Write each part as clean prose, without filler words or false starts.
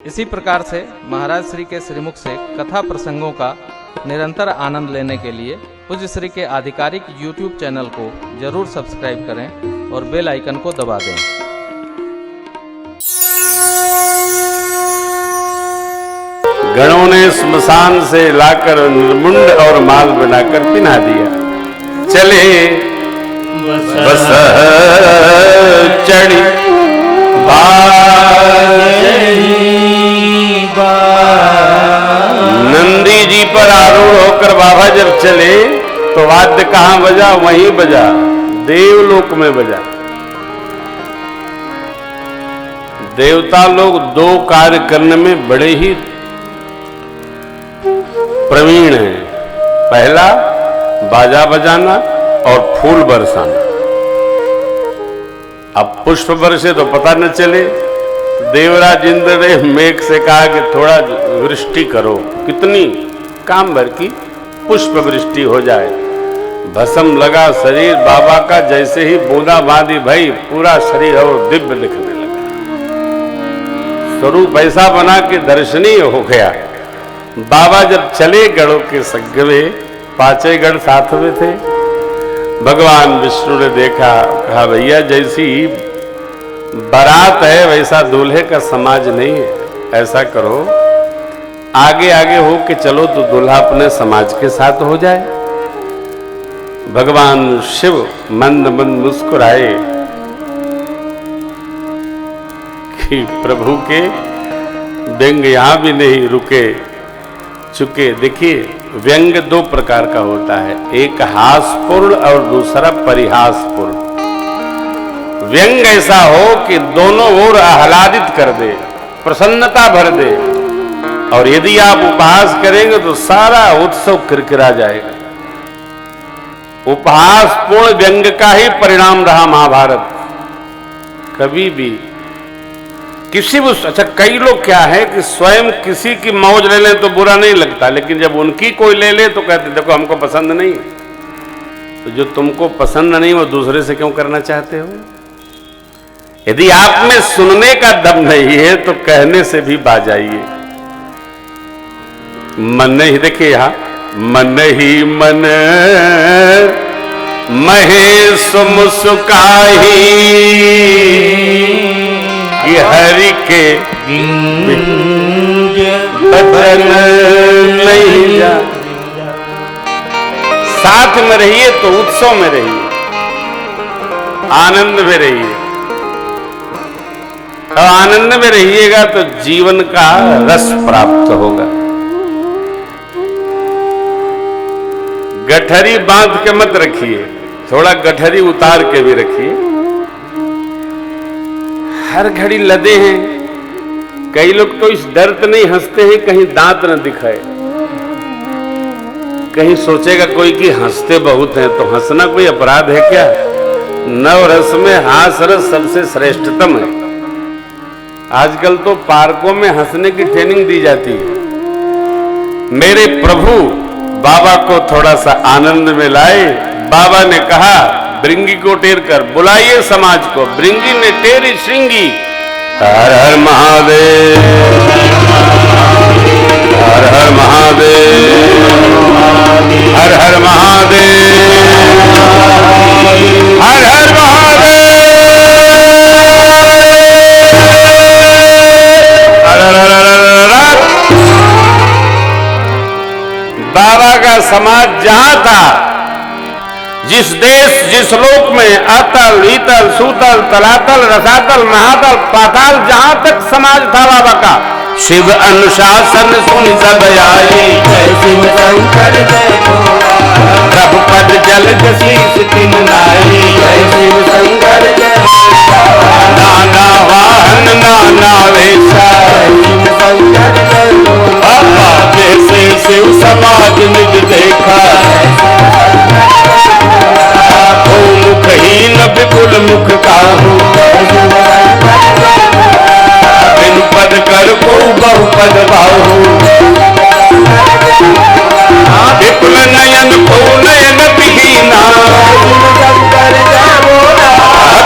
इसी प्रकार से महाराज श्री के श्रीमुख से कथा प्रसंगों का निरंतर आनंद लेने के लिए पूज्य श्री के आधिकारिक YouTube चैनल को जरूर सब्सक्राइब करें और बेल आइकन को दबा दें। गणों ने स्मशान से लाकर निर्मुंड और माल बनाकर पिना दिया। चले बस चढ़ी नंदी जी पर आरूढ़ होकर बाबा जब चले तो वाद्य कहां बजा? वहीं बजा, देवलोक में बजा। देवता लोग दो कार्य करने में बड़े ही प्रवीण हैं। पहला बाजा बजाना और फूल बरसाना। अब पुष्प बरसे तो पता न चले। देवराज इंद्र ने मेघ से कहा कि थोड़ा वृष्टि करो, कितनी? काम भर की पुष्प वृष्टि हो जाए। भस्म लगा शरीर बाबा का, जैसे ही बूंदा बांदी भई पूरा शरीर और दिव्य दिखने लगा। स्वरूप ऐसा बना कि दर्शनीय हो गया। बाबा जब चले गढ़ों के संग में, पांचे गढ़ साथ में थे। भगवान विष्णु ने देखा, कहा भैया जैसी बारात है वैसा दूल्हे का समाज नहीं है। ऐसा करो आगे आगे हो के चलो तो दूल्हा अपने समाज के साथ हो जाए। भगवान शिव मंद मंद मुस्कुराए कि प्रभु के व्यंग यहां भी नहीं रुके चुके। देखिए व्यंग दो प्रकार का होता है, एक हासपूर्ण और दूसरा परिहासपूर्ण। व्यंग ऐसा हो कि दोनों ओर आह्लादित कर दे, प्रसन्नता भर दे, और यदि आप उपहास करेंगे तो सारा उत्सव किरकिरा जाएगा। उपहासपूर्ण व्यंग का ही परिणाम रहा महाभारत। कभी भी किसी भी, अच्छा कई लोग क्या है कि स्वयं किसी की मौज ले लें तो बुरा नहीं लगता, लेकिन जब उनकी कोई ले ले तो कहते देखो हमको पसंद नहीं। तो जो तुमको पसंद नहीं वो दूसरे से क्यों करना चाहते हो? यदि आप में सुनने का दम नहीं है तो कहने से भी बाजाइए। मन ही देखिए यहां, मन ही मन महेश मुस्काही कि हरि के बदन नहीं जा। साथ में रहिए तो उत्सव में रहिए, आनंद में रहिए। और आनंद में रहिएगा तो जीवन का रस प्राप्त होगा। गठरी बांध के मत रखिए, थोड़ा गठरी उतार के भी रखिए। हर घड़ी लदे हैं। कई लोग तो इस डर से नहीं हंसते हैं कहीं दांत न दिखाए, कहीं सोचेगा कोई कि हंसते बहुत हैं। तो हंसना कोई अपराध है क्या? नवरस में हास रस सबसे श्रेष्ठतम है। आजकल तो पार्कों में हंसने की ट्रेनिंग दी जाती है। मेरे प्रभु बाबा को थोड़ा सा आनंद में लाए। बाबा ने कहा भृंगी को टेर कर बुलाइए समाज को। भृंगी ने टेरी श्रृंगी। हर हर महादेव, हर हर महादेव, हर हर महादेव, हर हर महादेव, हर हर। बाबा का समाज जहां था, जिस देश जिस लोक में अतल ईतल सूतल तलातल रसातल महातल पाताल जहां तक समाज था बाबा का, शिव अनुशासन सुन सब आई। शिव शंकर प्रभुपद जल शीस तिन नाई। शिव शंकर नाना वाहन नाना वेशा। शिव शंकर बाबा जैसे शिव समाज निज देखा। मुखहीन विपुल मुख काहू। बिन पद कर को बहुपद बाहू। विपुल नयन को नयन विहीना।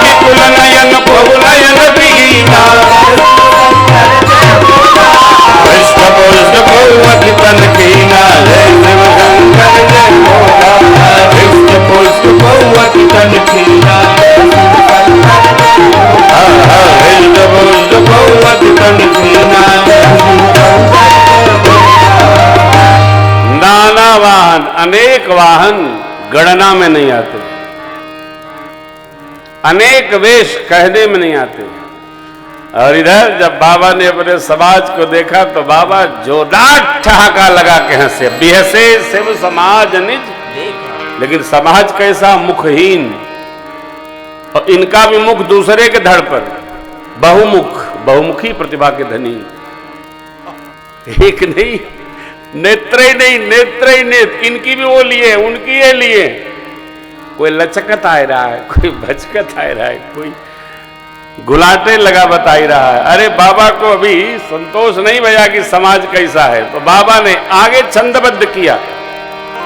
विपुल नयन को नयन विहीना। नाना वाहन, अनेक वाहन गणना में नहीं आते, अनेक वेश कहने में नहीं आते। और इधर जब बाबा ने अपने समाज को देखा तो बाबा जोरदार ठहाका लगा के हंसे, बिहसे शिव समाज निज, लेकिन समाज कैसा मुखहीन, और इनका भी मुख दूसरे के धड़ पर, बहुमुख, बहुमुखी प्रतिभा के धनी, एक नहीं, नेत्र ही नहीं, नेत्र ही नेत्र, इनकी भी वो लिए, उनकी ये लिए। कोई लचकत आ रहा है, कोई भचकत आ रहा है, कोई गुलाटे लगा बता ही रहा है। अरे बाबा को अभी संतोष नहीं भैया कि समाज कैसा है, तो बाबा ने आगे छंदबद्ध किया,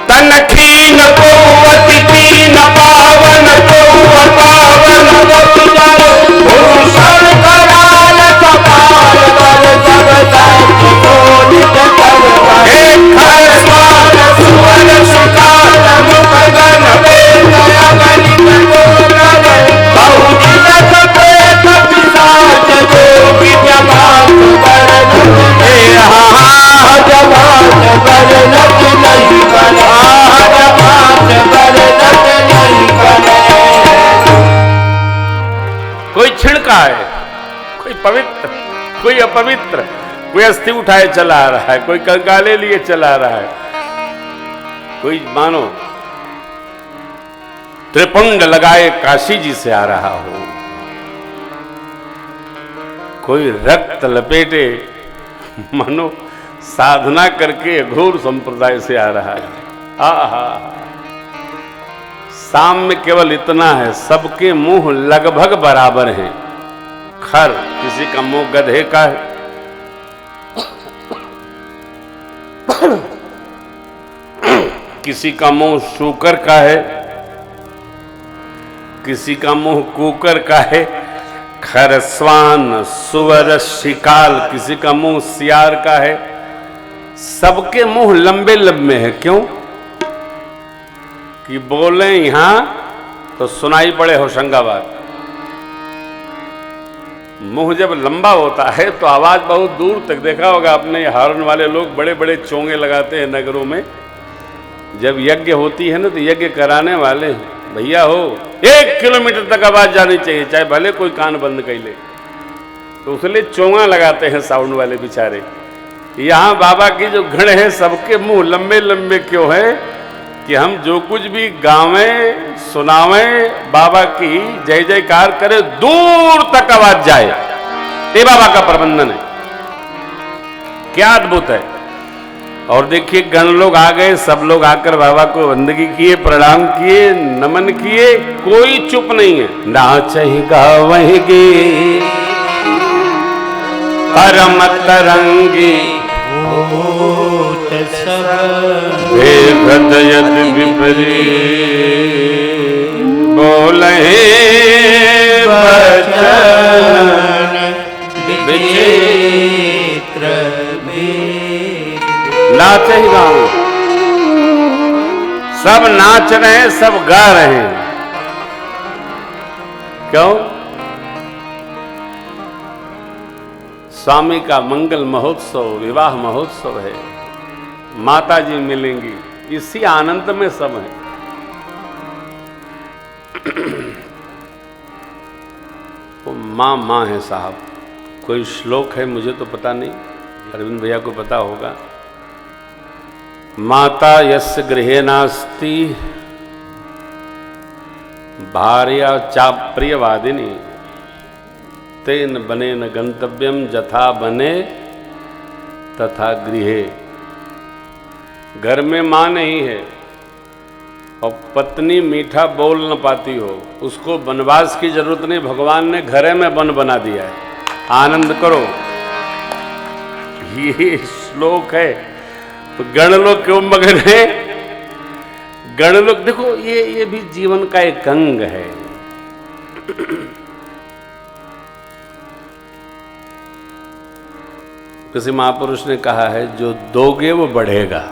तन खीन को अति कीन पावन को अपावन भूषण कराल कपाल कर जब तक बोलित कर एक खरस्वान सुवर शिकार मुख गन वेद अगणित गोत्र बहुदिन कपेत पिशाच जोगी जमात बरन हे हा जमात बरन नहीं बना, जमात बरन नहीं बना। कोई छिड़का है, कोई पवित्र, कोई अपवित्र, कोई अस्थि उठाए चला आ रहा है, कोई कंकाले लिए चला आ रहा है, कोई मानो त्रिपुंड लगाए काशी जी से आ रहा हो, कोई रक्त लपेटे मानो साधना करके घोर संप्रदाय से आ रहा है। आहा, साम्य केवल इतना है, सबके मुंह लगभग बराबर हैं। खर किसी का मुंह गधे का है, किसी का मुंह शूकर का है, किसी का मुंह कुकर का है, खरस्वान सुवर शिकाल, किसी का मुंह सियार का है। सबके मुंह लंबे लंबे हैं, क्यों कि बोले यहां तो सुनाई पड़े होशंगाबाद। मुंह जब लंबा होता है तो आवाज बहुत दूर तक, देखा होगा आपने, हॉर्न वाले लोग बड़े बड़े चोंगे लगाते हैं नगरों में, जब यज्ञ होती है ना तो यज्ञ कराने वाले भैया हो 1 किलोमीटर तक आवाज जानी चाहिए, चाहे भले कोई कान बंद कर ले, तो उसलिए चोंगा लगाते हैं साउंड वाले बेचारे। यहां बाबा की जो गण है सबके मुंह लंबे लंबे क्यों है कि हम जो कुछ भी गावें सुनावें, बाबा की जय जयकार करें, दूर तक आवाज जाए, ये बाबा का प्रबंधन है। क्या अद्भुत है। और देखिए गण लोग आ गए, सब लोग आकर बाबा को वंदगी किए, प्रणाम किए, नमन किए, कोई चुप नहीं है। नाचहि गावहिगे परम तरंगी भेद यद विपरीत बोलहे वचन विचित्र नाच ही गाऊं, सब नाच रहे हैं, सब गा रहे हैं। क्यों? स्वामी का मंगल महोत्सव, विवाह महोत्सव है, माता जी मिलेंगी, इसी आनंद में सब है। वो माँ है साहब। कोई श्लोक है मुझे तो पता नहीं, अरविंद भैया को पता होगा। माता यस्य गृहे नास्ति भार्या चाप्रियवादिनी तेन बने न गंतव्यम जथा बने तथा गृहे। घर में माँ नहीं है और पत्नी मीठा बोल न पाती हो, उसको वनवास की जरूरत नहीं, भगवान ने घरे में वन बना दिया है। आनंद करो, ये श्लोक है। तो गण लोग क्यों मगन है? गण लोग देखो, ये भी जीवन का एक अंग है। किसी महापुरुष ने कहा है, जो दोगे वो बढ़ेगा।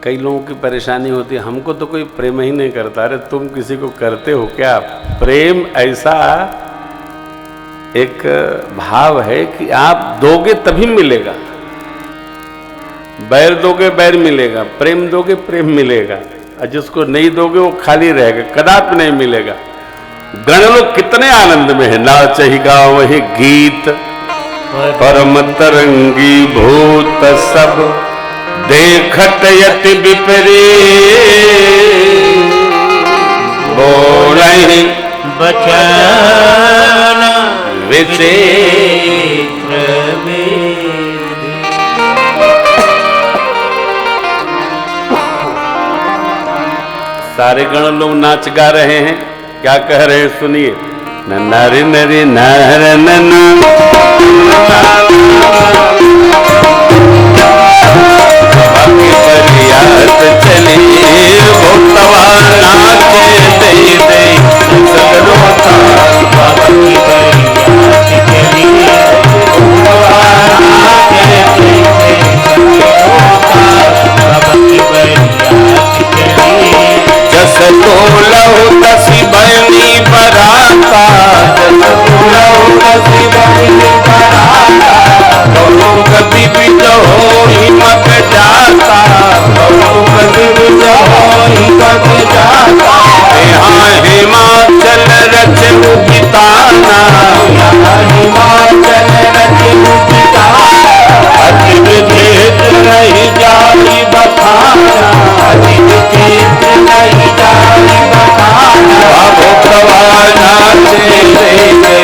कई लोगों की परेशानी होती है, हमको तो कोई प्रेम ही नहीं करता। अरे तुम किसी को करते हो क्या? प्रेम ऐसा एक भाव है कि आप दोगे तभी मिलेगा, बैर दोगे बैर मिलेगा, प्रेम दोगे प्रेम मिलेगा, और जिसको नहीं दोगे वो खाली रहेगा, कदापि नहीं मिलेगा। गण लोग कितने आनंद में है, नाचहि गावहि गीत परम तरंगी भूत सब देखत यति विपरीत बोलहि बचन विचित्र सारे गण लोग नाच गा रहे हैं। क्या कह रहे हैं सुनिए। नरी नरी नर ननु बरियात चली भोतवा नाचे दे दे सगरो था बाबा की बरियात चली भोतवा नाचे दे दे सगरो था बाबा की बरियात चली जस तो लहु तसी बनी बराता जस तो लहु तसी बनी बराता दोनों कभी भी जो हिम्मत जाता दोनों कभी भी जो हिम्मत जाता यहाँ हिमाचल रच उगिताना यहाँ हिमाचल रच उगिताना अजिब क्षेत्र नहीं जाई बखाना अजिब क्षेत्र नहीं जाई बखाना भोतवा नाचे दे दे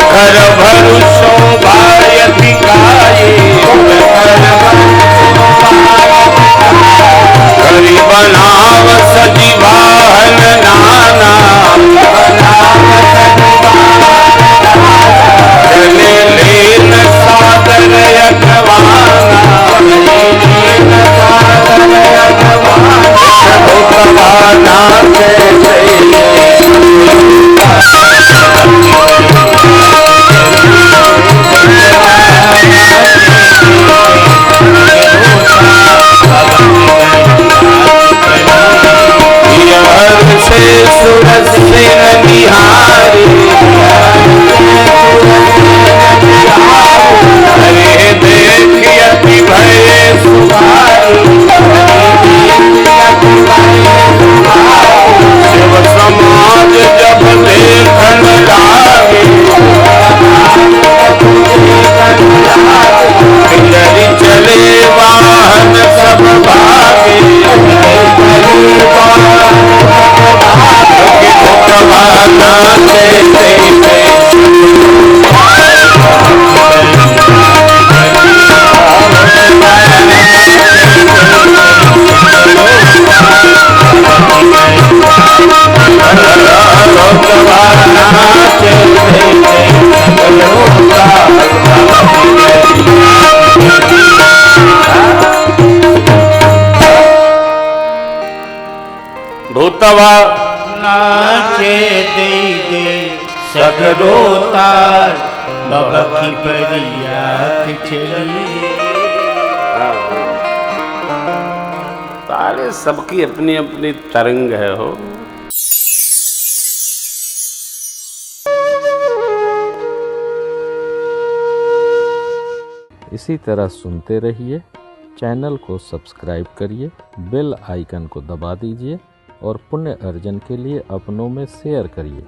घर भरु शोभायति गाये करी बनाव सजी वाहन नाना चले लेन सादर यज्ञवाना भोतवा नाचे से सूरज से निहारी अरे देखियति भय सुभारी शिव समाज जब देखन लागे पिंजरी चले वाहन सब भागे भूतवा नाचे दे दे सगरो तार बाबा की बरियात चली। सारे सबकी अपनी अपनी तरंग है हो। इसी तरह सुनते रहिए। चैनल को सब्सक्राइब करिए, बेल आइकन को दबा दीजिए और पुण्य अर्जन के लिए अपनों में शेयर करिए।